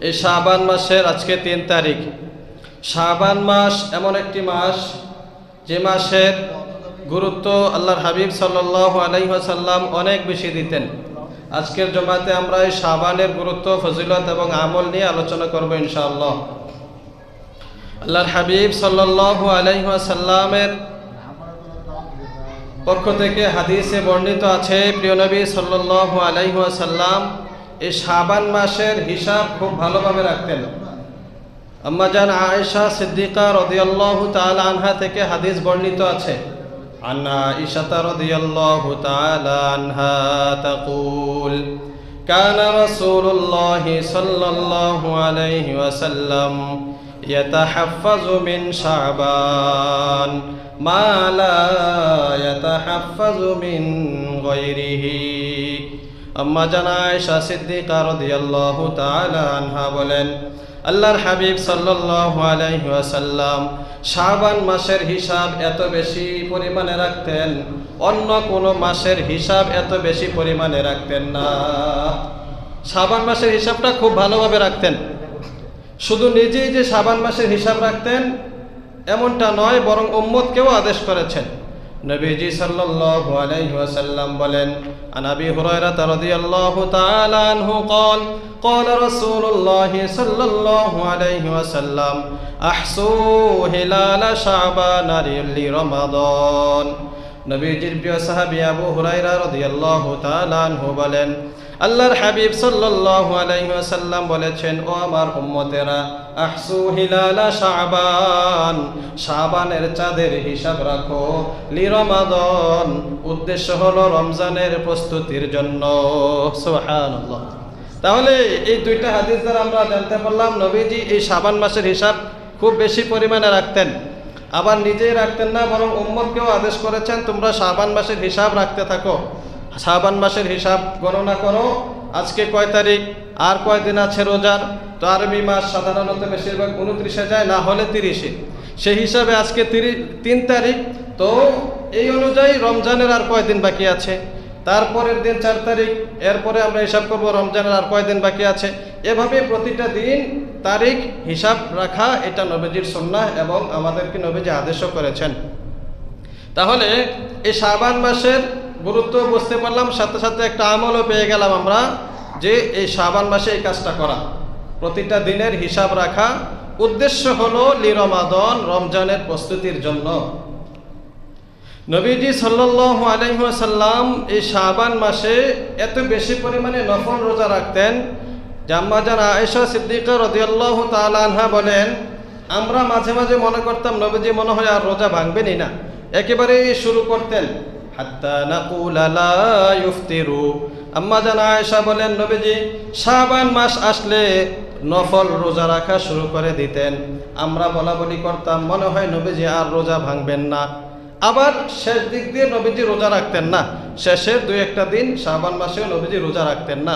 এই শাবান মাসের আজকে ৩ তারিখ। শাবান মাস এমন একটি মাস যে মাসের গুরুত্ব আল্লাহর হাবিব সাল্লাল্লাহু আলাইহি ওয়াসাল্লাম অনেক বেশি দিতেন। আজকের জমাতে আমরা এই শাবানের গুরুত্ব, ফজিলত এবং আমল নিয়ে আলোচনা করব ইনশাআল্লাহ। আল্লাহর হাবিব সাল্লাল্লাহু আলাইহি ওয়াসাল্লামের পক্ষ থেকে হাদিসে বর্ণিত আছে, প্রিয় নবী সাল্লাল্লাহু আলাইহি ওয়াসাল্লাম এই শাবান মাসের হিসাব খুব ভালোভাবে রাখতেন। আম্মা জান আয়েশা সিদ্দিকা রাদিয়াল্লাহু তাআলা আনহা থেকে হাদিস বর্ণিত আছে, আন্না আয়েশা রাদিয়াল্লাহু তাআলা আনহা তাকুল কানা রাসূলুল্লাহ সাল্লাল্লাহু আলাইহি ওয়াসাল্লাম ইয়াতাহাফফাযু মিন শাবান মা লা ইয়াতাহাফফাযু মিন গায়রিহি। আম্মা জান আয়েশা সিদ্দিকা রাদিয়াল্লাহু তাআলা আনহা বলেন, আল্লাহর হাবিব সাল্লাল্লাহু আলাইহি ওয়াসাল্লাম শাবান মাসের হিসাব এত বেশি পরিমাণে রাখতেন, অন্য কোনো মাসের হিসাব এত বেশি পরিমাণে রাখতেন না। শাবান মাসের হিসাবটা খুব ভালোভাবে রাখতেন। শুধু নিজেই যে শাবান মাসের হিসাব রাখতেন এমনটা নয়, বরং উম্মতকেও আদেশ করেছেন। নবীজি সাল্লাল্লাহু আলাইহি ওয়াসাল্লাম বলেন, আন আবি হুরায়রা রাদিয়াল্লাহু তাআলা আনহু قال قال رسول الله صلى الله عليه وسلم احصوا هلال شعبان لرمضان। নবীজির প্রিয় সাহাবী আবু হুরায়রা রাদিয়াল্লাহু তাআলা আনহু বলেন, আল্লাহর হাবিব সাল্লাল্লাহু আলাইহি ওয়াসাল্লাম বলেছেন, ও আমার উম্মতেরা, আহসু হিলালা শাবান, শাবানের চাঁদের হিসাব রাখো, লিরমাদান, উদ্দেশ্য হলো রমজানের প্রস্তুতির জন্য। সুবহানাল্লাহ। তাহলে এই দুইটা হাদিস দ্বারা আমরা জানতে পারলাম নবীজি এই শাবান মাসের হিসাব খুব বেশি পরিমাণে রাখতেন। আবার নিজেই রাখতেন না, বরং উম্মতকেও আদেশ করেছেন, তোমরা শাবান মাসের হিসাব রাখতে থাকো। শাবান মাসের হিসাব গণনা করো, আজকে কয় তারিখ, আর কয় দিন আছে রোজার। তো আরবি মাস সাধারণত বেশিরভাগ 29-এ যায়, না হলে 30-এ। সেই হিসাবে আজকে 3 তারিখ, তো এই অনুযায়ী রমজানের আর কয় দিন বাকি আছে, তারপরের দিন 4 তারিখ, এরপরে আমরা হিসাব করব রমজানের আর কয় দিন বাকি আছে। এভাবে প্রতিটা দিন তারিখ হিসাব রাখা এটা নবীজির সুন্নাহ এবং আমাদেরকে নবীজি আদেশও করেছেন। তাহলে এই শাবান মাসের গুরুত্ব বুঝতে পারলাম, সাথে সাথে একটা আমলও পেয়ে গেলাম আমরা, যে এই শাবান মাসে এই কাজটা করা, প্রতিটা দিনের হিসাব রাখা, উদ্দেশ্য হলো লিরমাদান, রমজানের প্রস্তুতির জন্য। নবীজি সাল্লাল্লাহু আলাইহি ওয়াসাল্লাম এই শাবান মাসে এত বেশি পরিমাণে নফল রোজা রাখতেন যে আম্মা জান আয়েশা সিদ্দিকা রাদিয়াল্লাহু তাআলা আনহা বলেন, আমরা মাঝে মাঝে মনে করতাম নবীজি মনে হয় আর রোজা ভাঙবেনই না, একেবারেই শুরু করতেন, হাত্তা নাকুলা লা ইফতিরু। আম্মা জান আয়েশা বলেন, নবীজি শাবান মাস আসলে নফল রোজা রাখা শুরু করে দিতেন। আমরা বলা বলি করতাম মনে হয় নবীজি আর রোজা ভাঙবেন না। আবার শেষ দিক দিয়ে নবীজি রোজা রাখতেন না, শেষের 2-1টা দিন শাবান মাসেও নবীজি রোজা রাখতেন না।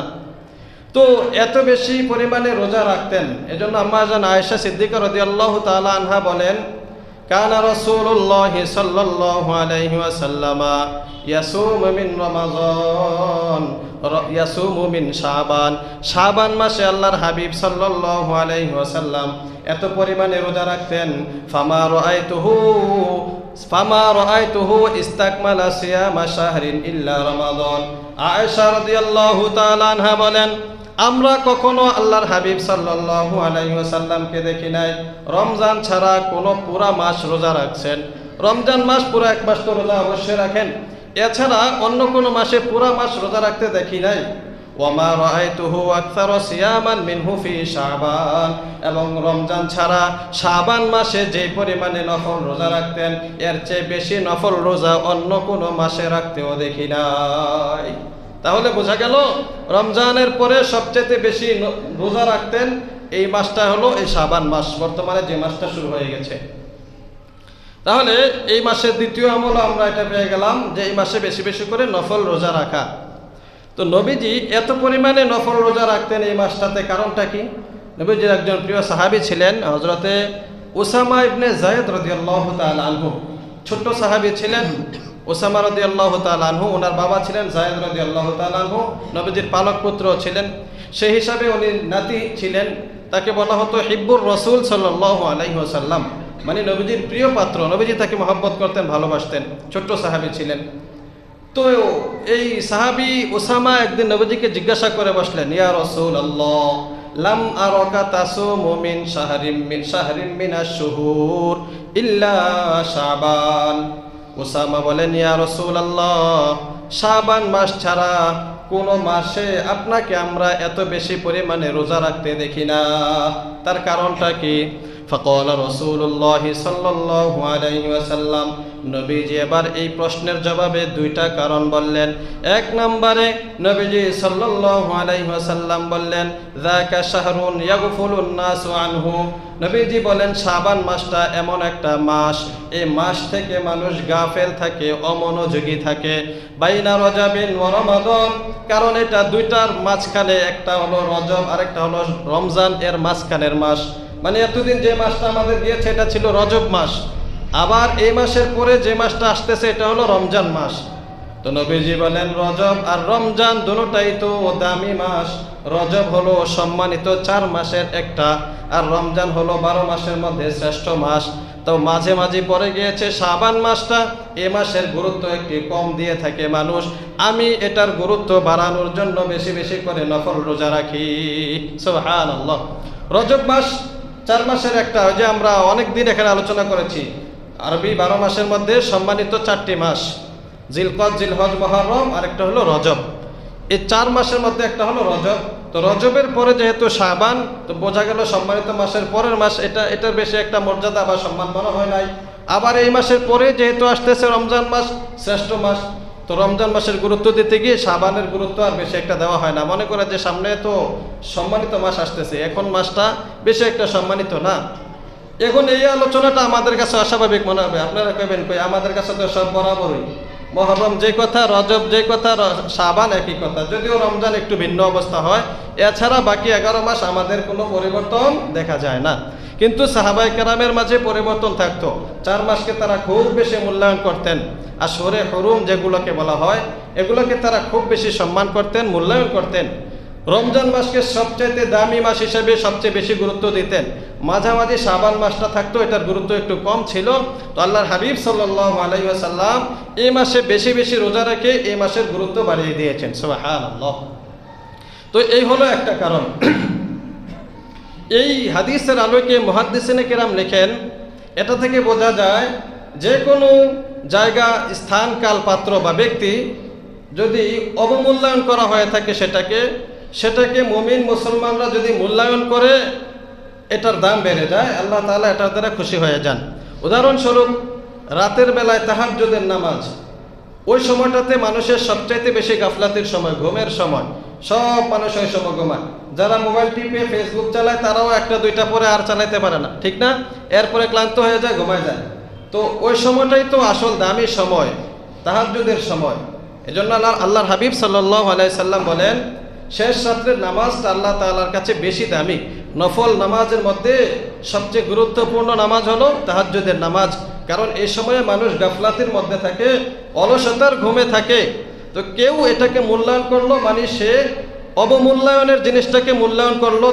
তো এত বেশি পরিমাণে রোজা রাখতেন, এজন্য আম্মা জান আয়েশা সিদ্দিকা রাদিয়াল্লাহু তাআলা আনহা বলেন, কানা রাসূলুল্লাহ সাল্লাল্লাহু আলাইহি ওয়াসাল্লাম ইয়াসুমু মিন রমাদান ইয়াসুমু মিন শাবান। শাবান মাসে আল্লাহর হাবিব সাল্লাল্লাহু আলাইহি ওয়াসাল্লাম এত পরিমাণে রোজা রাখতেন, ফামা রাআইতুহু ইস্তাকমালা সিয়ামা শাহরিন ইল্লা রমাদান। আয়েশা রাদিয়াল্লাহু তাআলা আনহা বলেন, আমরা কখনো আল্লাহর হাবিব সাল্লাল্লাহু আলাইহি ওয়াসাল্লামকে দেখি নাই রমজান ছাড়া কোনো পুরা মাস রোজা রাখছেন। রমজান মাস পুরো 1 মাস তো রোজা অবশ্যই রাখেন, এছাড়া অন্য কোনো মাসে পুরা মাস রোজা রাখতে দেখি নাই। ওয়ামা রাআইতুহু আকসারা সিয়ামান মিনহু ফি শাবান, এবং রমজান ছাড়া শাবান মাসে যে পরিমাণে নফল রোজা রাখতেন এর চেয়ে বেশি নফল রোজা অন্য কোনো মাসে রাখতেও দেখি নাই। তাহলে বোঝা গেল রমজানের পরে সবচেয়ে বেশি রোজা রাখতেন এই মাসটা হলো এই শাবান মাস, বর্তমানে যে মাসটা শুরু হয়ে গেছে। তাহলে এই মাসের দ্বিতীয় আমল আমরা এটা পেয়ে গেলাম যে এই মাসে বেশি বেশি করে নফল রোজা রাখা। তো নবীজি এত পরিমাণে নফল রোজা রাখতেন এই মাসটাতে, কারণটা কি? নবীজির একজন প্রিয় সাহাবী ছিলেন হযরতে উসামা ইবনে যায়েদ রাদিয়াল্লাহু তাআলা আনহু, ছোট্ট সাহাবী ছিলেন উসামা রাদিয়াল্লাহু তাআলা আনহু। ওনার বাবা ছিলেন যায়েদ রাদিয়াল্লাহু তাআলা আনহু, নবীজির পালক পুত্র ছিলেন। সেই হিসাবে উনি নাতি ছিলেন, তাকে বলা হতো হিব্বুর রসুল সাল্লাল্লাহু আলাইহি ওয়াসাল্লাম, মানে নবীজির প্রিয় পাত্র, নবীজি তাকে মহব্বত করতেন, ভালোবাসতেন, ছোট্ট সাহাবী ছিলেন। তো এই সাহাবী ওসামা একদিন নবীজিকে জিজ্ঞাসা করে বসলেন, ইয়া রাসূলুল্লাহ লাম আরাকা তাসুমু মিন শাহরিন মিনাশ শুহুর ইল্লা শাবান। ওসামা বলেন, ইয়া রাসূলুল্লাহ শাবান মাস ছাড়া কোন মাসে আপনাকে আমরা এত বেশি পরিমাণে রোজা রাখতে দেখি না, তার কারণটা কি? ফাকাল রাসূলুল্লাহ সাল্লাল্লাহু আলাইহি ওয়াসাল্লাম, নবীজি এবার এই প্রশ্নের জবাবে দুইটা কারণ বললেন। এক নম্বরে নবীজি সাল্লাল্লাহু আলাইহি ওয়াসাল্লাম বললেন, যাকা শাহরুন ইয়াগফুলুন নাসু আনহু। নবীজি বলেন শাবান মাসটা এমন একটা মাস, এই মাস থেকে মানুষ গাফেল থাকে, অমনোযোগী থাকে। বাইনা রজাবিন ওয়া রমাদান, কারণ এটা দুইটার মাঝখানে, একটা হলো রজব আর একটা হলো রমজান, এর মাঝখানের মাস। মানে এতদিন যে মাসটা আমাদের গিয়েছে এটা ছিল রজব মাস, আবার এই মাসের পরে যে মাসটা আসতেছে এটা হলো রমজান মাস। তো নবীজি বলেন রজব আর রমজান দুটোটাই তো দামি মাস। রজব হলো সম্মানিত 4 মাসের একটা, আর রমজান হলো 12 মাসের মধ্যে শ্রেষ্ঠ মাস। তো মাঝে মাঝে পড়ে গিয়েছে শাবান মাসটা, এ মাসের গুরুত্ব একটি কম দিয়ে থাকে মানুষ। আমি এটার গুরুত্ব বাড়ানোর জন্য বেশি বেশি করে নফল রোজা রাখি। সুবহানাল্লাহ। রজব মাস 4 মাসের একটা, ওই যে আমরা অনেক দিন এখানে আলোচনা করেছি, আরবি 12 মাসের মধ্যে সম্মানিত 4টি মাস, জিলকদ, জিলহজ, মুহররম, আর একটা হলো রজব। এই 4 মাসের মধ্যে একটা হলো রজব। তো রজবের পরে যেহেতু শাবান, তো বোঝা গেল সম্মানিত মাসের পরের মাস, এটার বেশি একটা মর্যাদা বা সম্মান মনে হয় নাই। আবার এই মাসের পরে যেহেতু আসতেছে রমজান মাস, শ্রেষ্ঠ মাস, তো রমজান মাসের গুরুত্ব দিতে গিয়ে শাবানের গুরুত্ব আর বেশি একটা দেওয়া হয় না। মনে করে যে সামনে তো সম্মানিত মাস আসতেছে, এখন মাসটা বেশি একটা সম্মানিত না। এখন এই আলোচনাটা আমাদের কাছে অস্বাভাবিক মনে হবে। আপনারা কইবেন কই, আমাদের কাছে তো সব বরাবরই, মুহররম যে কথা, রজব যে কথা, শাবান একই কথা, যদিও রমজান একটু ভিন্ন অবস্থা হয়। এছাড়া বাকি 11 মাস আমাদের কোনো পরিবর্তন দেখা যায় না। কিন্তু সাহাবায়ে কেরামের মাঝে পরিবর্তন থাকতো। 4 মাসকে তারা খুব বেশি মূল্যায়ন করতেন, আর শহরে হরুম যেগুলোকে বলা হয় এগুলোকে তারা খুব বেশি সম্মান করতেন, মূল্যায়ন করতেন। রমজান মাসকে সবচাইতে দামি মাস হিসেবে সবচেয়ে বেশি গুরুত্ব দিতেন। মাঝামাঝি শাবান মাসটা থাকতো, এটার গুরুত্ব একটু কম ছিল। তো আল্লাহর হাবিব সাল্লাল্লাহু আলাইহি ওয়াসাল্লাম এই মাসে বেশি বেশি রোজা রেখে এই মাসের গুরুত্ব বাড়িয়ে দিয়েছেন। সুবহানাল্লাহ। তো এই হলো একটা কারণ। এই হাদিসের আলোকে মুহাদ্দিসিনে কেরাম লেখেন, এটা থেকে বোঝা যায় যে কোনো জায়গা, স্থান, কাল, পাত্র বা ব্যক্তি যদি অবমূল্যায়ন করা হয়ে থাকে সেটাকে মুমিন মুসলমানরা যদি মূল্যায়ন করে, এটার দাম বেড়ে যায়, আল্লাহ তাআলা এটার দ্বারা খুশি হয়ে যান। উদাহরণস্বরূপ রাতের বেলায় তাহাজ্জুদের নামাজ, ওই সময়টাতে মানুষের সবচাইতে বেশি গাফলাতির সময়, ঘুমের সময়। সব মানুষ ওই সময় ঘুমায়। যারা মোবাইল টিপে ফেসবুক চালায় তারাও 1টা 2টা পরে আর চালাইতে পারে না, ঠিক না? এরপরে ক্লান্ত হয়ে যায়, ঘুমায় যায়। তো ওই সময়টাই তো আসল দামি সময়, তাহাজ্জুদের সময়। এজন্য আল্লাহর হাবিব সাল্লাল্লাহু আলাইহি সাল্লাম বলেন, শেষ রাত্রের নামাজটা আল্লাহ তাআলার কাছে বেশি দামি। নফল নামাজের মধ্যে সবচেয়ে গুরুত্বপূর্ণ নামাজ হলো তাহাজ্জুদের নামাজ, কারণ এই সময়ে মানুষ গাফলাতির মধ্যে থাকে, অলসতার ঘুমে থাকে। তো কেউ এটাকে মূল্যায়ন করলো মানে সে অবমূল্যায়নের জিনিসটাকে মূল্যায়ন করলো,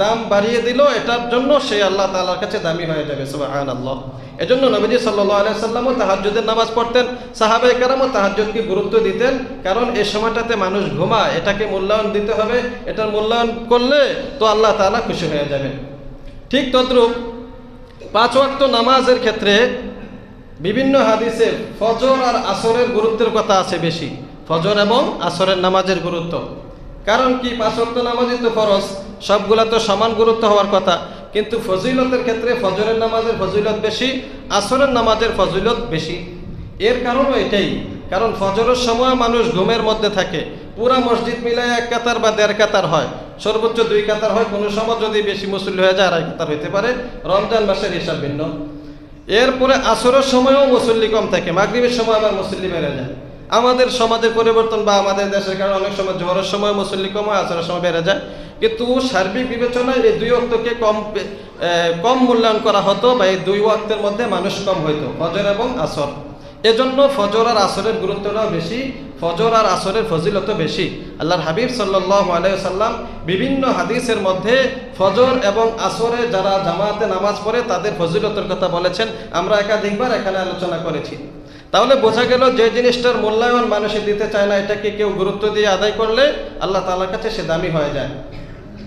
দাম বাড়িয়ে দিল, এটার জন্য সে আল্লাহ তাআলার কাছে দামি হয়ে যাবে। সুবহানাল্লাহ। এজন্য নবীজি সাল্লাল্লাহু আলাইহি সাল্লামও তাহাজ্জুদের নামাজ পড়তেন, সাহাবায়ে কেরামও তাহাজ্জুদকে গুরুত্ব দিতেন, কারণ এই সময়টাতে মানুষ ঘুমায়, এটাকে মূল্যায়ন দিতে হবে। এটার মূল্যায়ন করলে তো আল্লাহ তাআলা খুশি হয়ে যাবেন। ঠিক তদ্রূপ 5 ওয়াক্ত নামাজের ক্ষেত্রে বিভিন্ন হাদিসে ফজর আর আসরের গুরুত্বের কথা আছে বেশি, ফজর এবং আসরের নামাজের গুরুত্ব। কারণ কি, 5 ওয়াক্ত নামাজই তো ফরজ, সবগুলা তো সমান গুরুত্ব হওয়ার কথা, কিন্তু ফজিলতের ক্ষেত্রে ফজরের নামাজের ফজিলত বেশি, আসরের নামাজের ফজিলত বেশি। এর কারণও এটাই, কারণ ফজরের সময় মানুষ ঘুমের মধ্যে থাকে, পুরা মসজিদ মিলায় 1 কাতার বা 1.5 কাতার হয়, সর্বোচ্চ 2 কাতার হয়, কোনো সময় যদি বেশি মুসল্লি হয়ে যায় 2.5 কাতার হইতে পারে, রমজান মাসের হিসাব ভিন্ন। এরপরে আসরের সময়ও মুসল্লি কম থাকে, মাগরিবের সময় আবার মুসল্লি বেড়ে যায়। আমাদের সমাজের পরিবর্তন বা আমাদের দেশের কারণে অনেক সময় জোহরের সময় মুসল্লি কম হয়, আসরের সময় বেড়ে যায়। কিন্তু সার্বিক বিবেচনায় এই 2 ওয়াক্তকে কম মূল্যায়ন করা হতো, বা এই 2 ওয়াক্তের মধ্যে মানুষ কম হইতো, ফজর এবং আসর। এজন্য ফজর আর আসরের গুরুত্বটাও বেশি, ফজর আর আসরের ফজিলত বেশি। আল্লাহর হাবিব সাল্লাল্লাহু আলাইহি ওয়াসাল্লাম বিভিন্ন হাদিসের মধ্যে ফজর এবং আসরে যারা জামাতে নামাজ পড়ে তাদের ফজিলতের কথা বলেছেন। আমরা একাধিকবার এখানে আলোচনা করেছি। তাহলে বোঝা গেল যে জিনিসটার মূল্যায়ন মানুষে দিতে চায় না, এটাকে কেউ গুরুত্ব দিয়ে আদায় করলে আল্লাহ তাআলার কাছে সে দামি হয়ে যায়।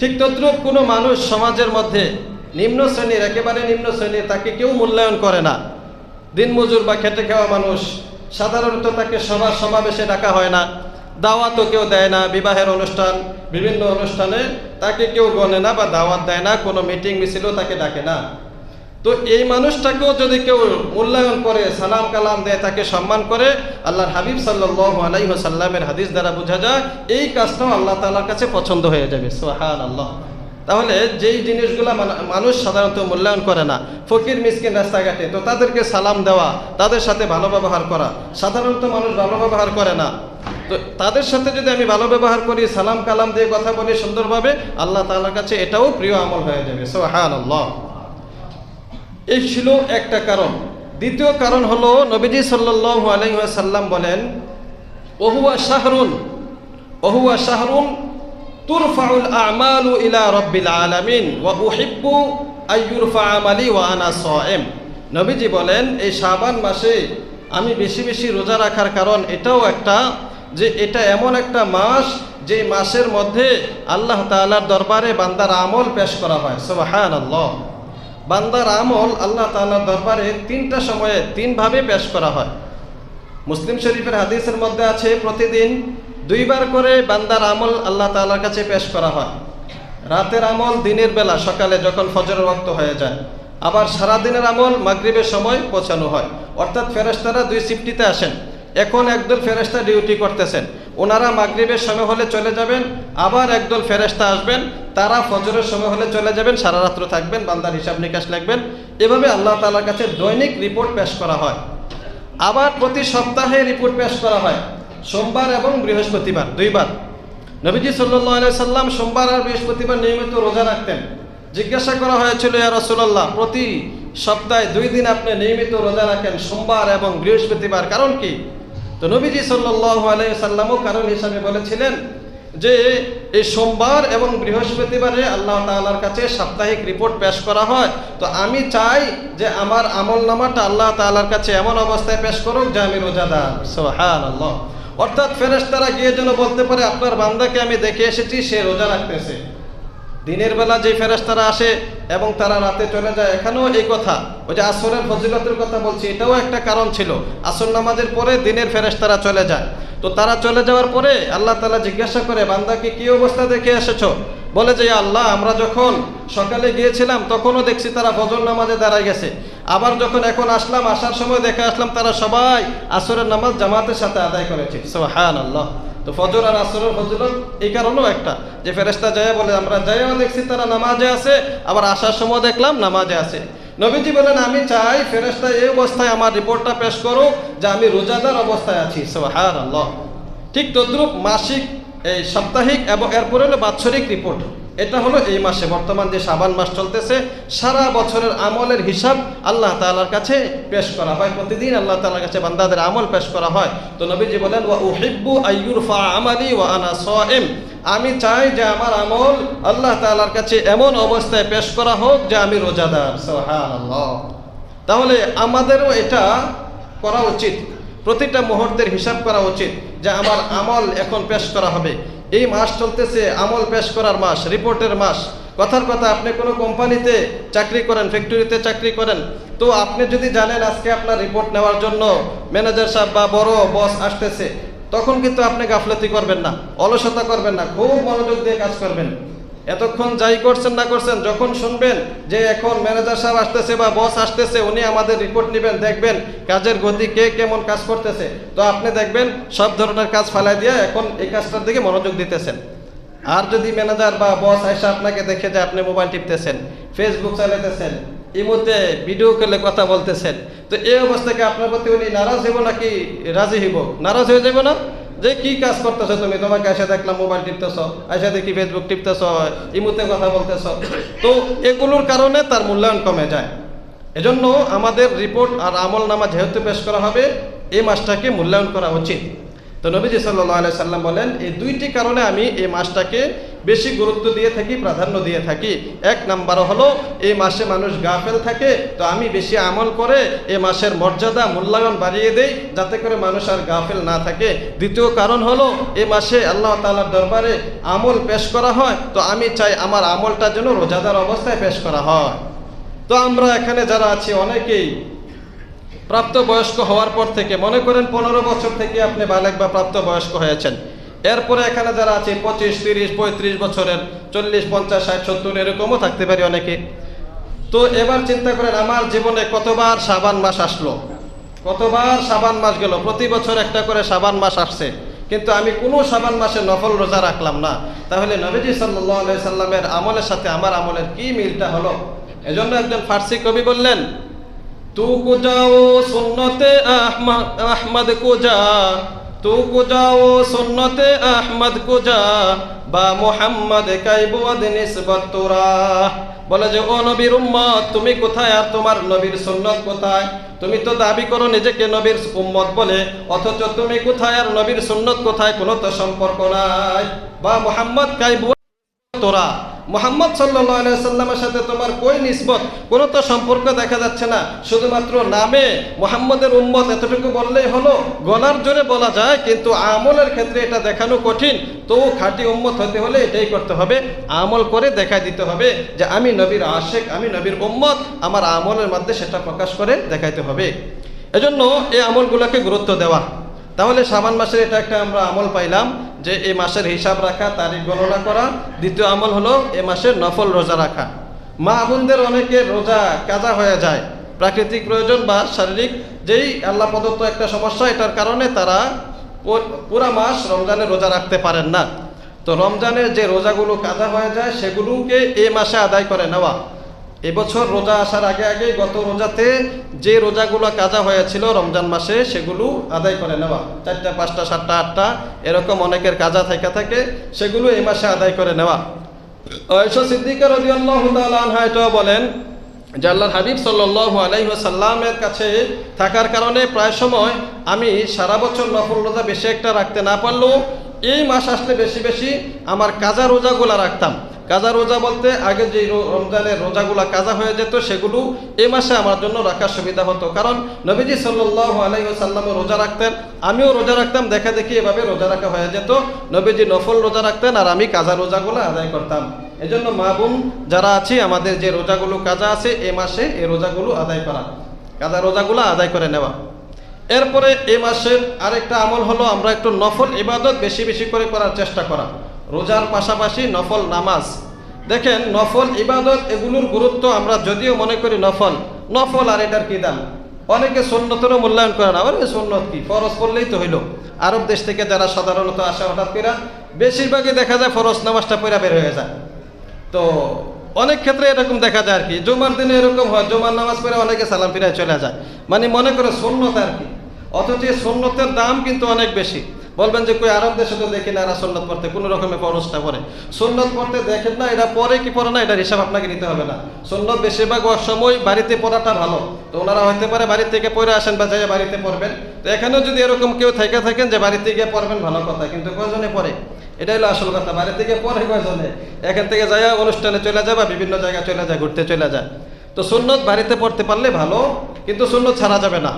ঠিক তদ্রূপ কোনো মানুষ সমাজের মধ্যে নিম্ন শ্রেণীর, একেবারে নিম্ন শ্রেণীর, তাকে কেউ মূল্যায়ন করে না। দিনমজুর বা খেটে খাওয়া মানুষ, সাধারণত তাকে সভা সমাবেশে ডাকা হয় না, দাওয়াতও কেউ দেয় না। বিবাহের অনুষ্ঠান, বিভিন্ন অনুষ্ঠানে তাকে কেউ গণে না বা দাওয়াত দেয় না, কোনো মিটিং মিছিলও তাকে ডাকে না। তো এই মানুষটাকেও যদি কেউ মূল্যায়ন করে, সালাম কালাম দেয়, তাকে সম্মান করে, আল্লাহর হাবিব সাল্লাল্লাহু আলাইহি ওয়াসাল্লামের হাদিস দ্বারা বোঝা যায় এই কাজটাও আল্লাহ তাআলার কাছে পছন্দ হয়ে যাবে। সুবহানাল্লাহ। তাহলে যেই জিনিসগুলো মানুষ সাধারণত মূল্যায়ন করে না, ফকির মিসকিন রাস্তাঘাটে, তো তাদেরকে সালাম দেওয়া, তাদের সাথে ভালো ব্যবহার করা, সাধারণত মানুষ ভালো ব্যবহার করে না। তো তাদের সাথে যদি আমি ভালো ব্যবহার করি, সালাম কালাম দিয়ে কথা বলি সুন্দরভাবে, আল্লাহ তাআলার কাছে এটাও প্রিয় আমল হয়ে যাবে। সুবহানাল্লাহ। এই ছিল একটা কারণ। দ্বিতীয় কারণ হলো নবীজি সাল্লাল্লাহু আলাইহি ওয়াসাল্লাম বলেন, ওহুয়া শাহরুন তুরফাউল আমালু ইলা রাব্বিল আলামিন ওয়া উহিব্বু আইয়ুরফা আমালি ওয়া আনা সায়েম। নবীজি বলেন এই শাবান মাসে আমি বেশি বেশি রোজা রাখার কারণ এটাও একটা, যে এটা এমন একটা মাস যে মাসের মধ্যে আল্লাহ তাআলার দরবারে বান্দার আমল পেশ করা হয়। সুবহানাল্লাহ। বান্দার আমল আল্লাহ তাআলার দরবারে তিনটা সময়ে তিনভাবে পেশ করা হয়। মুসলিম শরীফের হাদিসের মধ্যে আছে প্রতিদিন 2 বার করে বান্দার আমল আল্লাহ তাআলার কাছে পেশ করা হয়। রাতের আমল দিনের বেলা সকালে যখন ফজরের ওয়াক্ত হয়ে যায়, আবার সারাদিনের আমল মাগরিবের সময় পৌঁছানো হয়। অর্থাৎ ফেরেশতারা 2 শিফটিতে আসেন। এখন একদল ফেরেশতা ডিউটি করতেছেন, ওনারা মাগরিবের সময় হলে চলে যাবেন, আবার একদল ফেরেশতা আসবেন, তারা ফজরের সময় হলে চলে যাবেন, সারা রাত্র থাকবেন, বান্দার হিসাব নিকাশ লিখবেন। এভাবে আল্লাহ তাআলার কাছে দৈনিক রিপোর্ট পেশ করা হয়। আবার প্রতি সপ্তাহে রিপোর্ট পেশ করা হয়, সোমবার এবং বৃহস্পতিবার 2 বার। নবীজি সাল্লাল্লাহু আলাইহি সাল্লাম সোমবার আর বৃহস্পতিবার নিয়মিত রোজা রাখতেন। জিজ্ঞাসা করা হয়েছিল, ইয়া রাসূলুল্লাহ, প্রতি সপ্তাহে 2 দিন আপনি নিয়মিত রোজা রাখেন, সোমবার এবং বৃহস্পতিবার, কারণ কি? তো নবীজি সাল্লাল্লাহু আলাইহি সাল্লামও কারণ হিসাবে বলেছিলেন যে এই সোমবার এবং বৃহস্পতিবারে আল্লাহ তাআলার কাছে সাপ্তাহিক রিপোর্ট পেশ করা হয়। তো আমি চাই যে আমার আমলনামাটা আল্লাহ তাআলার কাছে এমন অবস্থায় পেশ করুক যে আমি রোজাদার। সুবহানাল্লাহ। অর্থাৎ ফেরেশতারা গিয়ে যেন বলতে পারে আপনার বান্দাকে আমি দেখে এসেছি, সে রোজা রাখতেছে। দিনের বেলা যে ফেরেশতারা আসে এবং তারা রাতে চলে যায়, এখানেও এই কথা, ওই যে আসরের ফজিলতের কথা বলছি, এটাও একটা কারণ ছিল। আসর নামাজের পরে দিনের ফেরেশতারা চলে যায়। তো তারা চলে যাওয়ার পরে আল্লাহ তাআলা জিজ্ঞাসা করে, বান্দাকে কি অবস্থা দেখে এসেছো? বলে যে আল্লাহ, আমরা যখন সকালে গিয়েছিলাম তখনও দেখছি তারা ফজর নামাজে দাঁড়ায় গেছে, আবার যখন এখন আসলাম, আসার সময় দেখে আসলাম তারা সবাই আসরের নামাজ জামাতের সাথে আদায় করেছে। সুবহানাল্লাহ। তো ফজর আর আসরের ফজিলত এই কারণেও একটা, যে ফেরেশতা যায় বলে আমরা যাইও দেখছি তারা নামাজে আছে, আবার আসার সময় দেখলাম নামাজে আছে। নবীজি বলেন আমি চাই ফেরেশতা এই অবস্থায় আমার রিপোর্টটা পেশ করুক যে আমি রোজাদার অবস্থায় আছি। সুবহানাল্লাহ। ঠিক তদ্রূপ মাসিক, এই সাপ্তাহিক এবং এরপরে হলো বাৎসরিক রিপোর্ট। এটা হলো এই মাসে বর্তমান যে শাবান মাস চলতেছে, সারা বছরের আমলের হিসাব আল্লাহ তাআলার কাছে পেশ করা হয়। প্রতিদিন আল্লাহ তাআলার কাছে বান্দাদের আমল পেশ করা হয়। তো নবীজি বলেন, ওয়া উহিব্বু আইয়ুরফা আমালি ওয়া আনা সায়েম। আমি চাই যে আমার আমল আল্লাহ তাআলার কাছে এমন অবস্থায় পেশ করা হোক যে আমি রোজাদার। সুবহানাল্লাহ। তাহলে আমাদেরও এটা করা উচিত, প্রতিটা মুহূর্তের হিসাব করা উচিত যে আমার আমল এখন পেশ করা হবে। এই মাস চলতেছে আমল পেশ করার মাস, রিপোর্টের মাস। কথার কথা, আপনি কোনো কোম্পানিতে চাকরি করেন, ফ্যাক্টরিতে চাকরি করেন, তো আপনি যদি জানেন আজকে আপনার রিপোর্ট নেওয়ার জন্য ম্যানেজার সাহেব বা বড় বস আসতেছে, তখন কিন্তু আপনি গাফলতি করবেন না, অলসতা করবেন না, খুব মনোযোগ দিয়ে কাজ করবেন। এতক্ষণ যাই করছেন না করছেন, যখন শুনবেন যে এখন ম্যানেজার সাহেব আসতেছে বা বস আসতেছে, উনি আমাদের রিপোর্ট নেবেন, দেখবেন কাজের গতি, কে কেমন কাজ করতেছে, তো আপনি দেখবেন সব ধরনের কাজ ফালাই দিয়ে এখন এই কাজটার দিকে মনোযোগ দিতেছেন। আর যদি ম্যানেজার বা বস এসে আপনাকে দেখে যে আপনি মোবাইল টিপতেছেন, ফেসবুক চালাতেছেন, ইমোতে ভিডিও কলে কথা বলতেছেন, তো এই অবস্থাকে আপনার প্রতি উনি নারাজ হইব নাকি রাজি হইব? নারাজ হয়ে যাব না? যে কি কাজ করতেছো তুমি, তোমাকে এসে দেখলাম মোবাইল টিপতেছ, এসে দেখি ফেসবুক টিপতেছ, ইমোতে কথা বলতেছ, তো এগুলোর কারণে তার মূল্যায়ন কমে যায়। এজন্য আমাদের রিপোর্ট আর আমল নামা যেহেতু পেশ করা হবে, এই মাসটাকে মূল্যায়ন করা উচিত। তো নবীজি সাল্লাল্লাহু আলাইহি সাল্লাম বলেন এই দুইটি কারণে আমি এই মাসটাকে বেশি গুরুত্ব দিয়ে থাকি, প্রাধান্য দিয়ে থাকি। এক নাম্বার হলো এই মাসে মানুষ গাফেল থাকে, তো আমি বেশি আমল করে এই মাসের মর্যাদা মূল্যায়ন বাড়িয়ে দেই যাতে করে মানুষ আর গাফেল না থাকে। দ্বিতীয় কারণ হলো এই মাসে আল্লাহ তাআলার দরবারে আমল পেশ করা হয়, তো আমি চাই আমার আমলটা যেন রোজাদার অবস্থায় পেশ করা হয়। তো আমরা এখানে যারা আছি অনেকেই প্রাপ্তবয়স্ক হওয়ার পর থেকে, মনে করেন 15 বছর থেকে আপনি বালেগ বা প্রাপ্তবয়স্ক হয়েছেন, এরপরে এখানে যারা আছে 25, 30, 35 বছরের, 40, 50, 60, 70 এরকমও থাকতে পারি অনেকে। তো এবার চিন্তা করেন আমার জীবনে কতবার শাবান মাস আসলো, কতবার শাবান মাস গেল, প্রতি বছর একটা করে শাবান মাস আসছে, কিন্তু আমি কোনো শাবান মাসে নফল রোজা রাখলাম না। তাহলে নবীজি সাল্লাল্লাহু আলাইহি সাল্লামের আমলের সাথে আমার আমলের কি মিলটা হলো? এজন্য একজন ফার্সি কবি বললেন, তু কো যাও সুন্নতে আহমদ কো যা, তু কো যাও সুন্নতে আহমদ কো যা, বা মুহাম্মদ কাইবুদ নিসবত তোরা। বলে যে ও নবীর উম্মত, তুমি কোথায় আর তোমার নবীর সুন্নত কোথায়? তুমি তো দাবি করো নিজেকে নবীর উম্মত বলে, অথচ তুমি কোথায় আর নবীর সুন্নত কোথায়? কোনো তো সম্পর্ক নাই। বা মুহাম্মদ কাইবুদ তোরা, মুহাম্মদ সাল্লাল্লাহু আলাইহি সাল্লামের সাথে তোমার কই নিসবত, কোনো তো সম্পর্ক দেখা যাচ্ছে না। শুধুমাত্র নামে মুহাম্মদের উম্মত এতটুকু বললেই হলো, গলার জোরে বলা যায়, কিন্তু আমলের ক্ষেত্রে এটা দেখানো কঠিন। তো খাঁটি উম্মত হতে হলে এটাই করতে হবে, আমল করে দেখাই দিতে হবে যে আমি নবীর আশিক, আমি নবীর উম্মত, আমার আমলের মধ্যে সেটা প্রকাশ করে দেখাইতে হবে। এজন্য এই আমলগুলোকে গুরুত্ব দেওয়া। তাহলে শাবান মাসের এটা একটা আমরা আমল পাইলাম যে এই মাসের হিসাব রাখা, তারিখ গণনা করা। দ্বিতীয় আমল হলো এই মাসের নফল রোজা রাখা। মা বোনদের অনেকের রোজা কাজা হয়ে যায়, প্রাকৃতিক প্রয়োজন বা শারীরিক যেই আল্লাহ প্রদত্ত একটা সমস্যা, এটার কারণে তারা পুরা মাস রমজানের রোজা রাখতে পারেন না। তো রমজানের যে রোজাগুলো কাজা হয়ে যায় সেগুলোকে এই মাসে আদায় করে নেওয়া। এবছর রোজা আসার আগে আগে গত রোজাতে যে রোজাগুলো কাজা হয়েছিল রমজান মাসে সেগুলো আদায় করে নেওয়া। 4টা, 5টা, 7টা, 8টা এরকম অনেকের কাজা থাকে, সেগুলো এই মাসে আদায় করে নেওয়া। আয়েশা সিদ্দিকা রাদিয়াল্লাহু তাআলা আনহা এটাও বলেন যে আল্লাহর হাবিব সাল্লাল্লাহু আলাইহি ওয়াসাল্লামের কাছে থাকার কারণে প্রায় সময় আমি সারা বছর নফল রোজা বেশি একটা রাখতে না পারলেও এই মাস আসলে বেশি বেশি আমার কাজা রোজাগুলো রাখতাম। কাজা রোজা বলতে আগে যে রমজানের রোজাগুলো কাজা হয়ে যেত সেগুলো এই মাসে আমার জন্য রাখার সুবিধা হতো, কারণ নবীজি সাল্লাল্লাহু আলাইহি ওয়াসাল্লামও রোজা রাখতেন, আমিও রোজা রাখতাম, দেখা দেখি এভাবে রোজা রাখা হয়ে যেত। নবীজি নফল রোজা রাখতেন আর আমি কাজা রোজাগুলো আদায় করতাম। এজন্য মা বোন যারা আছি আমাদের যে রোজাগুলো কাজা আছে এই মাসে এই রোজাগুলো আদায় করা, কাজা রোজাগুলো আদায় করে নেওয়া। এরপরে এই মাসের আরেকটা আমল হলো আমরা একটু নফল ইবাদত বেশি বেশি করে করার চেষ্টা করা। রোজার পাশাপাশি নফল নামাজ। দেখেন নফল ইবাদত এগুলোর গুরুত্ব আমরা যদিও মনে করি নফল আর এটার কি দাম। অনেকে সুন্নতেরও মূল্যায়ন করে না, আরে সুন্নত কি, ফরজ পড়লেই তো হইল। আরব দেশ থেকে যারা সাধারণত আসে হঠাৎ করে বেশিরভাগই দেখা যায় ফরজ নামাজটা পড়া বের হয়ে যায়। তো অনেক ক্ষেত্রে এরকম দেখা যায় আর কি, জুমার দিনে এরকম হয়, জুমার নামাজ পড়ে অনেকে সালাম ফিরায় চলে যায়, মানে মনে করে সুন্নত আর কি। অথচ সুন্নতের দাম কিন্তু অনেক বেশি। বলবেন যে কই আরব দেশে তো দেখি না এরা সুন্নত পড়তে, কোনো রকমের ফরজটা পড়ে। সুন্নত পড়তে দেখেন না, এরা পরে কি পড়ে না এটার হিসাব আপনাকে নিতে হবে না। সুন্নত বেশিরভাগ সময় বাড়িতে পড়াটা ভালো, তো ওনারা হইতে পারে বাড়ি থেকে পড়ে আসেন বা যাইয়া বাড়িতে পড়বেন। তো এখানেও যদি এরকম কেউ থেকে থাকেন যে বাড়িতে গিয়ে পড়বেন ভালো কথা, কিন্তু কয়জনে পড়ে এটাই হলো আসল কথা। বাড়ি থেকে পড়ে কয়জনে, এখান থেকে যাইয়া অনুষ্ঠানে চলে যায় বা বিভিন্ন জায়গায় চলে যায়, ঘুরতে চলে যায়। তো সুন্নত বাড়িতে পড়তে পারলে ভালো, কিন্তু সুন্নত ছাড়া যাবে না।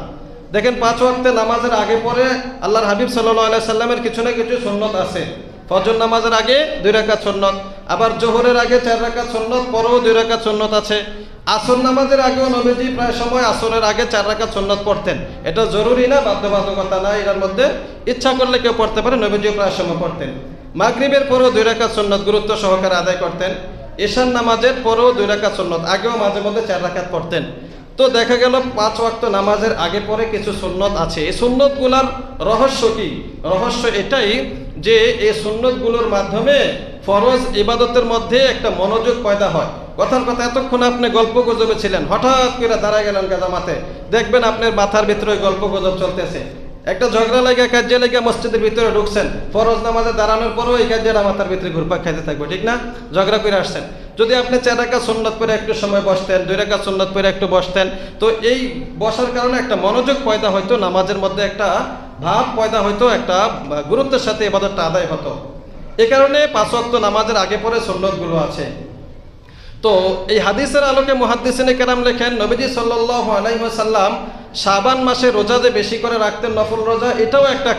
দেখেন 5 ওয়াক্তে নামাজের আগে পরে আল্লাহর হাবিব সাল্লাল্লাহু আলাইহি সাল্লামের কিছু না কিছু সুন্নত আছে। ফজর নামাজের আগে 2 রাকাত সুন্নত, আবার জোহরের আগে 4 রাকাত সুন্নত, পরেও 2 রাকাত সুন্নত আছে। আসর নামাজের আগেও নবীজি প্রায় সময় আসরের আগে 4 রাকাত সুন্নত পড়তেন। এটা জরুরি না, বাধ্যবাধকতা না, এর মধ্যে ইচ্ছা করলে কেউ পড়তে পারে, নবীজিও প্রায় সময় পড়তেন। মাগরিবের পরেও 2 রাকাত সুন্নত গুরুত্ব সহকারে আদায় করতেন। ঈশার নামাজের পরেও 2 রাকাত সুন্নত, আগেও মাঝে মধ্যে 4 রাকাত পড়তেন। তো দেখা গেল 5 ওয়াক্ত নামাজের আগে পরে কিছু সুন্নত আছে। এই সুন্নতগুলোর রহস্য কি? রহস্য এটাই যে এই সুন্নতগুলোর মাধ্যমে ফরজ ইবাদতের মধ্যে একটা মনোযোগ পয়দা হয়। কথার কথা, এতক্ষণ আপনি গল্প গুজবে ছিলেন, হঠাৎ করে দাঁড়ায় গেলেন জামাতে, দেখবেন আপনার মাথার ভিতরে গল্প গুজব চলতেছে। একটা ঝগড়া লেগে কাজে লেগে মসজিদের ভিতরে ঢুকছেন, ফরজ নামাজে দাঁড়ানোর পরেও এই কাজের মাথার ভিতরে ঘুরপাক খাইতে থাকবে, ঠিক না? ঝগড়া করে আসছেন। যদি আপনি 4 রাকাত সুন্নত পড়ে একটু সময় বসতেন, 2 রাকাত সুন্নত পড়ে একটু বসতেন, তো এই বসার কারণে একটা মনোযোগ পয়দা হয়তো, নামাজের মধ্যে একটা ভাব পয়দা হইতো, একটা গুরুত্বের সাথে ইবাদতটা আদায় হতো। এ কারণে 5 ওয়াক্ত নামাজের আগে পরে সুন্নতগুলো আছে। তো এই হাদিসের আলোকে মুহাদ্দিসিনে কেরাম লেখেন, নবীজি সাল্লাল্লাহু আলাইহি ওয়াসাল্লাম শাবান মাসে রোজা যে বেশি করে রাখতেন, নফল রোজা, এটাও একটা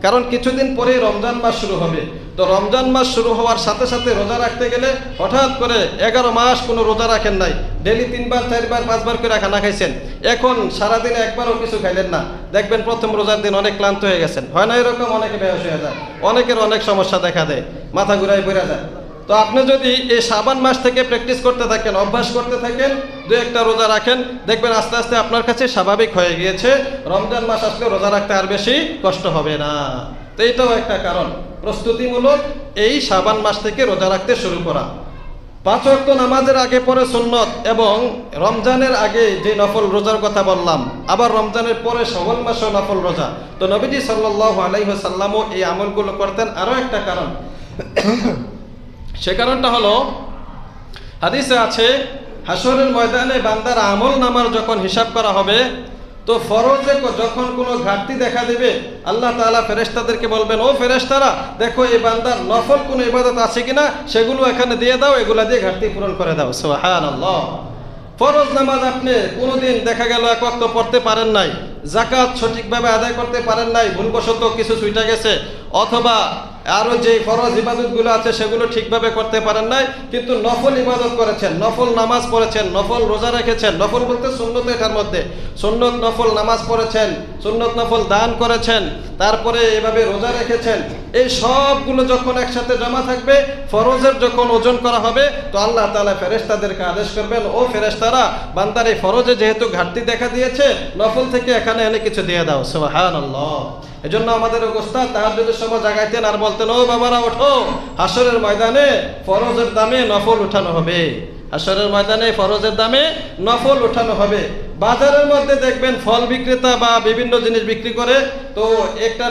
কারণ কিছুদিন পরেই রমজান মাস শুরু হবে। তো রমজান মাস শুরু হওয়ার সাথে সাথে রোজা রাখতে গেলে হঠাৎ করে 11 মাস কোনো রোজা রাখেন নাই, ডেলি 3 বার 4 বার 5 বার করে খানা খাইছেন, এখন সারাদিনে একবারও কিছু খাইলেন না, দেখবেন প্রথম রোজার দিন অনেক ক্লান্ত হয়ে গেছেন। হয় না এরকম? অনেকে বেহুশ হয়ে যায়, অনেকের অনেক সমস্যা দেখা দেয়, মাথা ঘুরায় পড়ে যায়। তো আপনি যদি এই শাবান মাস থেকে প্র্যাকটিস করতে থাকেন, অভ্যাস করতে থাকেন, 2-1টা রোজা রাখেন, দেখবেন আস্তে আস্তে আপনার কাছে স্বাভাবিক হয়ে গিয়েছে, রমজান মাস আসলে রোজা রাখতে আর বেশি কষ্ট হবে না। তো এইটাও একটা কারণ প্রস্তুতিমূলক এই শাবান মাস থেকে রোজা রাখতে শুরু করা। 5 ওয়াক্ত নামাজের আগে পরে সুন্নত, এবং রমজানের আগে যে নফল রোজার কথা বললাম, আবার রমজানের পরে শাওয়াল মাসেও নফল রোজা। তো নবীজি সাল্লাল্লাহু আলাইহি ওয়াসাল্লামও এই আমলগুলো করতেন। আরও একটা কারণ, সে কারণটা হলো হাদিসে আছে, হাসরের ময়দানে বান্দার আমল নামার যখন হিসাব করা হবে, তো ফরজে যখন কোনো ঘাটতি দেখা দেবে, আল্লাহ তাআলা ফেরেশতাদেরকে বলবেন, ও ফেরেশতারা, দেখো এই বান্দার নফল কোনো ইবাদত আছে কিনা, সেগুলো এখানে দিয়ে দাও, এগুলা দিয়ে ঘাটতি পূরণ করে দাও। সুবহানাল্লাহ। ফরজ নামাজ আপনি কোনোদিন দেখা গেল 1 ওয়াক্ত পড়তে পারেন নাই, যাকাত সঠিকভাবে আদায় করতে পারেন নাই, ভুলবশত কিছু ছুটে গেছে, অথবা আরও যে ফরজ ইবাদতগুলো আছে সেগুলো ঠিকভাবে করতে পারেন নাই, কিন্তু নফল ইবাদত করেছেন, নফল নামাজ পড়েছেন, নফল রোজা রেখেছেন, নফল বলতে সুন্নত, এটার মধ্যে সুন্নত নফল নামাজ পড়েছেন, সুন্নত নফল দান করেছেন, তারপরে এভাবে রোজা রেখেছেন, এই সবগুলো যখন একসাথে জমা থাকবে, ফরজের যখন ওজন করা হবে, তো আল্লাহ তাআলা ফেরেশতাদেরকে আদেশ করবেন, ও ফেরেশতারা, বান্দার এই ফরজে যেহেতু ঘাটতি দেখা দিয়েছে, নফল থেকে এখানে এনে কিছু দিয়ে দাও। সুবহানাল্লাহ। এজন্য আমাদের ওস্তাদ তাহাজ্জুদের সময় জাগাইতেন আর বলতেন, ও বাবারা ওঠো, হাসরের ময়দানে ফরজের দামে নফল উঠানো হবে, হাসরের ময়দানে ফরজের দামে নফল উঠানো হবে। বাজারের মধ্যে দেখবেন ফল বিক্রেতা বা বিভিন্ন জিনিস বিক্রি করে, তো একটা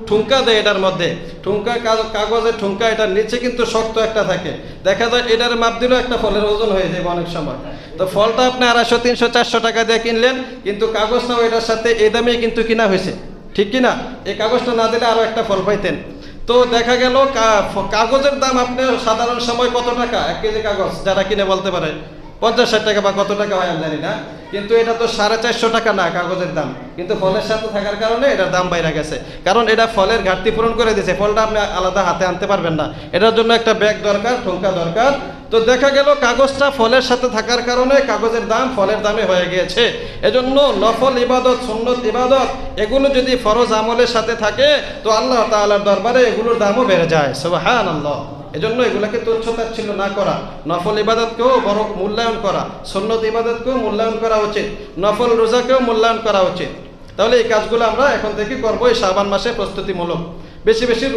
ঠুঙ্কা দেয়, এটার মধ্যে ঠুঙ্কা, কাগজের ঠুঙ্কা, এটার নিচে কিন্তু শক্ত একটা থাকে, দেখা যায় এটার মাপ দিলেও একটা ফলের ওজন হয়ে যাবে অনেক সময়। তো ফলটা আপনি 250, 300, 400 টাকা দিয়ে কিনলেন, কিন্তু কাগজটাও এটার সাথে এই দামেই কিন্তু কিনা হয়েছে, ঠিক কিনা? এই কাগজটা না দিলে আরও একটা ফল পাইতেন। তো দেখা গেল কাগজের দাম আপনি সাধারণ সময় কত টাকা, 1 কেজি কাগজ যারা কিনে বলতে পারে 50-60 টাকা বা কত টাকা হয় আমি জানি না, কিন্তু এটা তো 450 টাকা না কাগজের দাম, কিন্তু ফলের সাথে থাকার কারণে এটার দাম বাইরে গেছে, কারণ এটা ফলের ঘাটতি পূরণ করে দিয়েছে, ফলটা আপনি আলাদা হাতে আনতে পারবেন না, এটার জন্য একটা ব্যাগ দরকার, ঠোঙ্কা দরকার। তো দেখা গেল কাগজটা ফলের সাথে থাকার কারণে কাগজের দাম ফলের দামে হয়ে গিয়েছে। এজন্য নফল ইবাদত, সুন্নত ইবাদত, এগুলো যদি ফরজ আমলের সাথে থাকে, তো আল্লাহ তাআলার দরবারে এগুলোর দামও বেড়ে যায়। সুবহানাল্লাহ। এজন্য এগুলাকে তুচ্ছ-তাচ্ছিল্য না করা, নফল ইবাদতকেও বড় মূল্যায়ন করা, সুন্নত ইবাদতকেও মূল্যায়ন করা উচিত, নফল রোজাকেও মূল্যায়ন করা উচিত। তাহলে এই কাজগুলো আমরা এখন থেকে করবো এই শাবান মাসে প্রস্তুতিমূলক। বেশি বেশি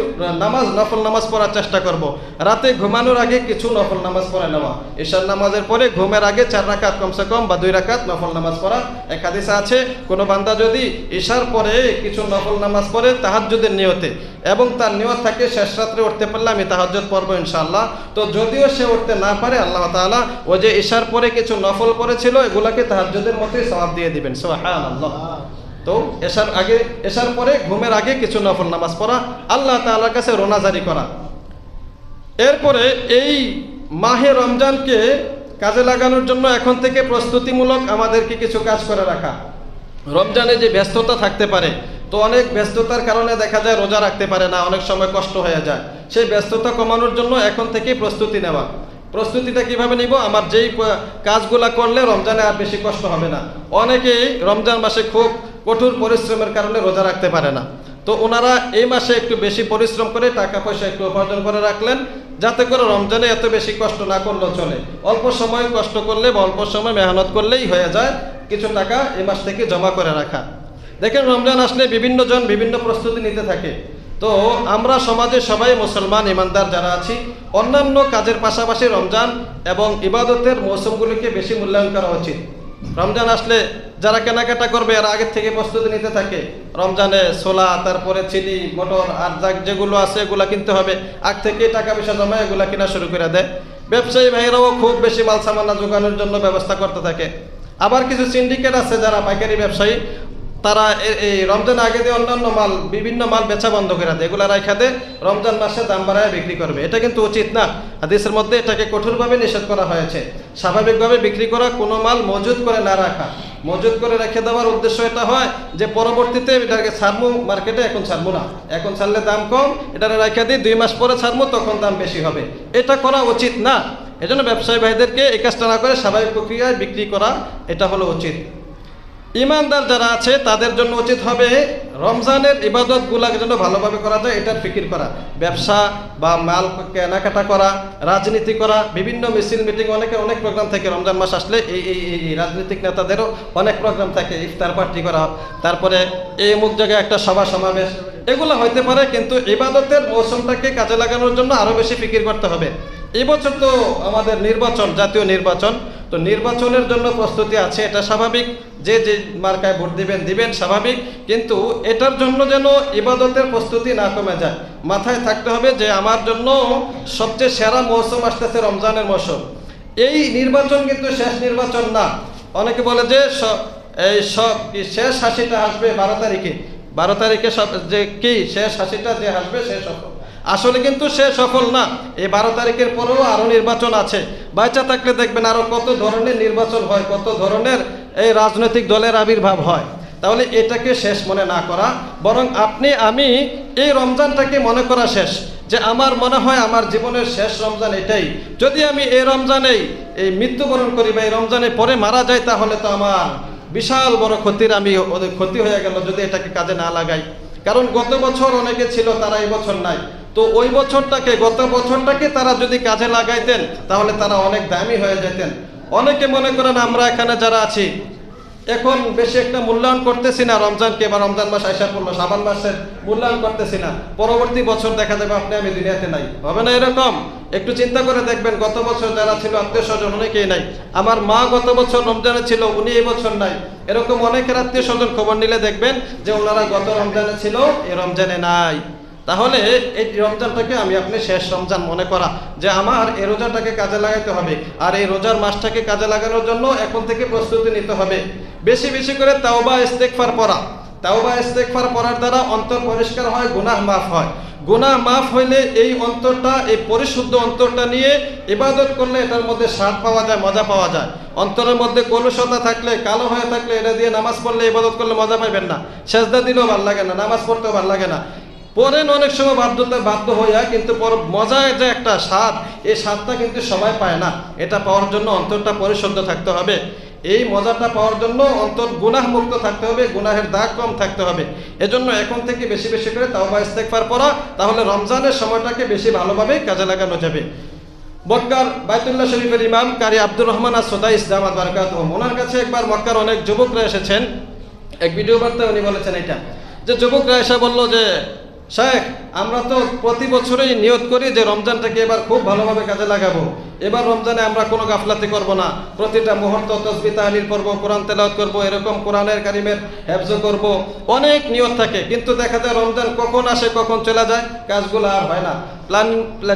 নফল নামাজ পড়ার চেষ্টা করব। রাতে ঘুমানোর আগে কিছু নফল নামাজ পড়ে নেওয়া, ঈশার নামাজের পরে ঘুমের আগে 4 রাকাত কমসে কম বা 2 রাকাত নফল নামাজ পড়া। এক হাদিসে আছে, কোনো বান্দা যদি ঈশার পরে কিছু নফল নামাজ পড়ে তাহাজ্জুদের নিয়তে, এবং তার নিয়ত থাকে শেষ রাত্রে উঠতে পারলে আমি তাহাজ্জুদ পড়বো ইনশাআল্লাহ, তো যদিও সে উঠতে না পারে, আল্লাহ তাআলা ও যে ঈশার পরে কিছু নফল পড়েছিল এগুলাকে তাহাজ্জুদের মতোই সওয়াব দিয়ে দিবেন। সুবহানাল্লাহ। তো এশার পরে ঘুমের আগে কিছু নফল নামাজ পড়া, আল্লাহ তাআলার কাছে রোনাজারি করা। এরপরে এই মাহে রমজানকে কাজে লাগানোর জন্য এখন থেকে প্রস্তুতিমূলক আমাদেরকে কিছু কাজ করে রাখা। রমজানে যে ব্যস্ততা থাকতে পারে, তো অনেক ব্যস্ততার কারণে দেখা যায় রোজা রাখতে পারে না, অনেক সময় কষ্ট হয়ে যায়। সেই ব্যস্ততা কমানোর জন্য এখন থেকেই প্রস্তুতি নেওয়া। প্রস্তুতিটা কিভাবে নিব? আমার যেই কাজগুলা করলে রমজানে আর বেশি কষ্ট হবে না। অনেকেই রমজান মাসে খুব কঠোর পরিশ্রমের কারণে রোজা রাখতে পারে না, তো ওনারা এই মাসে একটু বেশি পরিশ্রম করে টাকা পয়সা একটু উপার্জন করে রাখলেন, যাতে করে রমজানে এত বেশি কষ্ট না করলেও চলে। অল্প সময় কষ্ট করলে বা অল্প সময় মেহনত করলেই হয়ে যায় কিছু টাকা এই মাস থেকে জমা করে রাখা। দেখেন, রমজান আসলে বিভিন্ন জন বিভিন্ন প্রস্তুতি নিতে থাকে। তো আমরা সমাজে সবাই মুসলমান ইমানদার যারা আছি, অন্যান্য কাজের পাশাপাশি রমজান এবং ইবাদতের মৌসুমগুলিকে বেশি মূল্যায়ন করা উচিত। রমজান আসলে যারা কেনাকাটা করবে এর আগের থেকে প্রস্তুতি নিতে থাকে। রমজানে ছোলা, তারপরে চিনি, মটর আর যেগুলো আছে এগুলা কিনতে হবে, আগ থেকে টাকা পয়সা জমা এগুলা কিনা শুরু করে দেয়। ব্যবসায়ী ভাইয়েরাও খুব বেশি মাল সামানা জোগানোর জন্য ব্যবস্থা করতে থাকে। আবার কিছু সিন্ডিকেট আছে যারা পাইকারি ব্যবসায়ী, তারা এই রমজান আগে দিয়ে অন্যান্য মাল বিভিন্ন মাল বেচা বন্ধ করে দেয়, এগুলো রাখা দেয়, রমজান মাসে দাম বাড়ায় বিক্রি করবে। এটা কিন্তু উচিত না। হাদিসের মধ্যে এটাকে কঠোরভাবে নিষেধ করা হয়েছে। স্বাভাবিকভাবে বিক্রি করা, কোনো মাল মজুদ করে না রাখা। মজুদ করে রেখে দেওয়ার উদ্দেশ্য এটা হয় যে পরবর্তীতে এটাকে ছাড়মু মার্কেটে, এখন ছাড়বো না, এখন ছাড়লে দাম কম, এটাকে রেখে দিই, 2 মাস পরে ছাড়বো, তখন দাম বেশি হবে। এটা করা উচিত না। এজন্য ব্যবসায়ী ভাইদেরকে এই কাজটা না করে স্বাভাবিক প্রক্রিয়ায় বিক্রি করা, এটা হলো উচিত। ইমানদার যারা আছে তাদের জন্য উচিত হবে রমজানের ইবাদতগুলোকে যেন ভালোভাবে করা যায়, এটার ফিকির করা। ব্যবসা বা মাল কেনাকাটা করা, রাজনীতি করা, বিভিন্ন মিছিল মিটিং, অনেক প্রোগ্রাম থাকে। রমজান মাস আসলে এই রাজনৈতিক নেতাদেরও অনেক প্রোগ্রাম থাকে, ইফতার পার্টি করা, তারপরে এই অমুক জায়গায় একটা সভা সমাবেশ, এগুলো হইতে পারে। কিন্তু ইবাদতের মৌসুমটাকে কাজে লাগানোর জন্য আরও বেশি ফিকির করতে হবে। এই বছর তো আমাদের নির্বাচন, জাতীয় নির্বাচন, তো নির্বাচনের জন্য প্রস্তুতি আছে, এটা স্বাভাবিক। যে মার্কায় ভোট দিবেন স্বাভাবিক, কিন্তু এটার জন্য যেন ইবাদতের প্রস্তুতি না কমে যায়। মাথায় থাকতে হবে যে আমার জন্য সবচেয়ে সেরা মৌসুম আসতেছে রমজানের মৌসুম। এই নির্বাচন কিন্তু শেষ নির্বাচন না। অনেকে বলে যে এই সব শেষ হাসিটা আসবে 12 তারিখে সব যে কি শেষ হাসিটা যে আসবে সে সফল। আসলে কিন্তু সে সফল না। এই 12 তারিখের পরেও আরও নির্বাচন আছে। বাচ্চা থাকলে দেখবেন আরও কত ধরনের নির্বাচন হয়, কত ধরনের এই রাজনৈতিক দলের আবির্ভাব হয়। তাহলে এটাকে শেষ মনে না করা, বরং আমি এই রমজানটাকে মনে করা শেষ, যে আমার মনে হয় আমার জীবনের শেষ রমজান এটাই। যদি আমি এই রমজানেই এই মৃত্যুবরণ করি বা এই রমজানে পরে মারা যাই, তাহলে তো আমার বিশাল বড় ক্ষতি হয়ে গেল যদি এটাকে কাজে না লাগাই। কারণ গত বছর অনেকে ছিল, তারা এই বছর নাই। তো ওই গত বছরটাকে তারা যদি কাজে লাগাইতেন, তাহলে তারা অনেক দামি হয়ে যেতেন। অনেকে মনে করেন আমরা এখানে যারা আছি এখন বেশি একটা মূল্যায়ন করতেছি না রমজানকে, বা রমজান মাস আইসা পড়লো, শাবান মাসের মূল্যায়ন করতেছি না। পরবর্তী বছর দেখা যাবে আমি দুনিয়াতে নাই, হবে না এরকম? একটু চিন্তা করে দেখবেন, গত বছর যারা ছিল আত্মীয় স্বজন অনেকেই নাই। আমার মা গত বছর রমজানে ছিল, উনি এই বছর নাই। এরকম অনেকের আত্মীয় স্বজন খবর নিলে দেখবেন যে ওনারা গত রমজানে ছিল, এই রমজানে নাই। তাহলে এই রমজানটাকে আপনি শেষ রমজান মনে করা, যে আমার এই রোজাটাকে কাজে লাগাতে হবে, আর এই রোজার মাসটাকে কাজে লাগানোর জন্য এখন থেকে প্রস্তুতি নিতে হবে। বেশি বেশি করে তাওবা ইস্তেগফার পড়া। তাওবা ইস্তেগফার পড়ার দ্বারা অন্তর পরিষ্কার হয়, গুনাহ মাফ হয়। গুনাহ মাফ হইলে এই অন্তরটা, এই পরিশুদ্ধ অন্তরটা নিয়ে ইবাদত করলে এটার মধ্যে স্বাদ পাওয়া যায়, মজা পাওয়া যায়। অন্তরের মধ্যে কলুষতা থাকলে, কালো হয়ে থাকলে, এটা দিয়ে নামাজ পড়লে, ইবাদত করলে মজা পাইবেন না। সেজদা দিলেও ভালো লাগে না, নামাজ পড়তেও ভালো লাগে না। পড়েন অনেক সময় বাধ্য হইয়া, কিন্তু মজায় যে একটা স্বাদ, এই স্বাদটা কিন্তু সবাই পায় না। এটা পাওয়ার জন্য অন্তরটা পরিশুদ্ধ থাকতে হবে। এই মজাটা পাওয়ার জন্য অন্তর গুনাহ মুক্ত থাকতে হবে, গুনাহের দাগ কম থাকতে হবে। এজন্য এখন থেকে বেশি বেশি করে তাওবা ইস্তেগফার পড়া, তাহলে রমজানের সময়টাকে বেশি ভালোভাবে কাজে লাগানো যাবে। মক্কার বাইতুল্লাহ শরীফের ইমাম কারি আব্দুর রহমান আস-সুদাইস দামাত বারাকাতুহু, ওনার কাছে একবার মক্কার অনেক যুবকরা এসেছেন। এক ভিডিও বার্তায় উনি বলেছেন এটা, যে যুবকরা এসে বলল যে শেখ, আমরা তো প্রতি বছরই নিয়ত করি যে রমজানটাকে এবার খুব ভালোভাবে কাজে লাগাবো। এবার রমজানে আমরা কোনো গাফলাতি করব না, প্রতিটা মুহূর্ত তাসবিহ তাহলিল করব, কোরআন তেলাওয়াত করব, এরকম কোরআনের কারিমের হেফজ করব, অনেক নিয়ত থাকে। কিন্তু দেখা যায় রমজান কখন আসে কখন চলে যায়, কাজগুলো আর হয় না।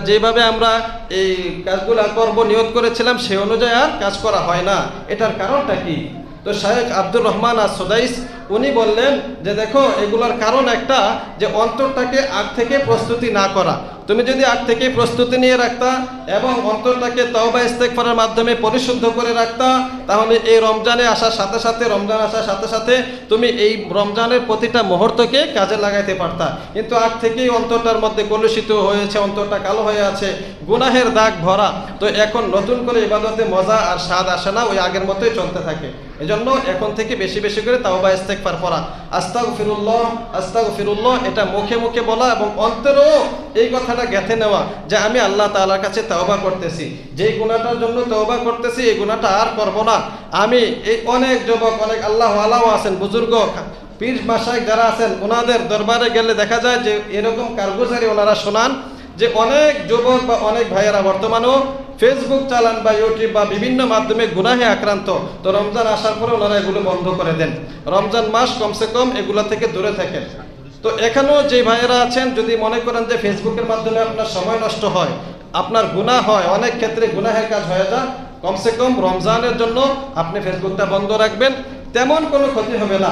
যেভাবে আমরা এই কাজগুলো করব নিয়ত করেছিলাম, সেই অনুযায়ী আর কাজ করা হয় না। এটার কারণটা কি? তো শায়েখ আব্দুর রহমান আস-সুদাইস উনি বললেন যে দেখো, এগুলোর কারণ একটা, যে অন্তরটাকে আগ থেকে প্রস্তুতি না করা। তুমি যদি আগ থেকে প্রস্তুতি নিয়ে রাখতা এবং অন্তরটাকে তাওবা ইস্তেগফারের মাধ্যমে পরিশুদ্ধ করে রাখতা, তাহলে এই রমজানে আসার সাথে সাথে, রমজান আসার সাথে সাথে তুমি এই রমজানের প্রতিটা মুহূর্তকে কাজে লাগাইতে পারতা। কিন্তু আগ থেকেই অন্তরটার মধ্যে কলুষিত হয়েছে, অন্তরটা কালো হয়ে আছে, গুনাহের দাগ ভরা। তো এখন নতুন করে ইবাদতে মজা আর স্বাদ আসে না, ওই আগের মতোই চলতে থাকে। এজন্য এখন থেকে বেশি বেশি করে তাওবা ইস্তেগফার পড়া, আস্তাগফিরুল্লাহ আস্তাগফিরুল্লাহ, এটা মুখে মুখে বলা এবং অন্তরেও এই কথাটা গেঁথে নেওয়া যে আমি আল্লাহ তাআলার কাছে তওবা করতেছি, যেই গুনাহটার জন্য তওবা করতেছি এই গুনাহটা আর করব না। আমি এই অনেক যুবক, অনেক আল্লাহ ওয়ালাও আছেন, বুজুর্গ পীর মাশায়েখ যারা আছেন, ওনাদের দরবারে গেলে দেখা যায় যে এরকম কারগুজারি ওনারা শোনান, যে অনেক যুবক বা অনেক ভাইয়েরা বর্তমানেও ফেসবুক চালান বা ইউটিউব বা বিভিন্ন মাধ্যমে গুনাহে আক্রান্ত। তো রমজান আসার পরে ওনারা এগুলো বন্ধ করে দেন। রমজান মাস কমসে কম এগুলো থেকে দূরে থাকেন। তো এখানেও যে ভাইয়েরা আছেন, যদি মনে করেন যে ফেসবুকের মাধ্যমে আপনার সময় নষ্ট হয়, আপনার গুনাহ হয়, অনেক ক্ষেত্রে গুনাহের কাজ হয়ে যায়, কমসে কম রমজানের জন্য আপনি ফেসবুকটা বন্ধ রাখবেন, তেমন কোনো ক্ষতি হবে না।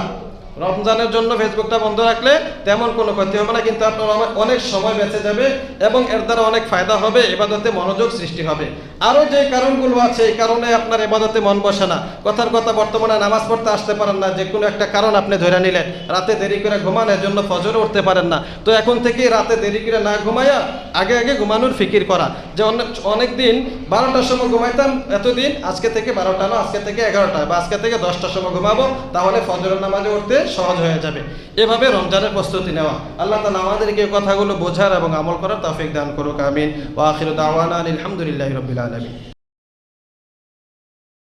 রমজানের জন্য ফেসবুকটা বন্ধ রাখলে তেমন কোনো ক্ষতি হবে না, কিন্তু আপনার অনেক সময় বেঁচে যাবে এবং এর দ্বারা অনেক ফায়দা হবে, ইবাদতে মনোযোগ সৃষ্টি হবে। আরও যে কারণগুলো আছে এই কারণে আপনার ইবাদতে মন বসে না। কথার কথা, বর্তমানে নামাজ পড়তে আসতে পারেন না, যে কোনো একটা কারণ আপনি ধরে নিলেন, রাতে দেরি করে ঘুমান, এর জন্য ফজরে উঠতে পারেন না। তো এখন থেকে রাতে দেরি করে না ঘুমাইয়া আগে আগে ঘুমানোর ফিকির করা, যে অনেক দিন 12টার সময় ঘুমাইতাম, এতদিন আজকে থেকে 12টা না, আজকে থেকে 11টা বা আজকে থেকে 10টার সময় ঘুমাবো, তাহলে ফজরের নামাজে উঠতে সহজ হয়ে যাবে। এভাবে রমজানের প্রস্তুতি নেওয়া। আল্লাহ তাআলা আমাদেরকে এই কথাগুলো বোঝার এবং আমল করার তৌফিক দান করুক, আমিন। ওয়া আখিরু দাওয়ানা আলহামদুলিল্লাহি রাব্বিল আলামিন।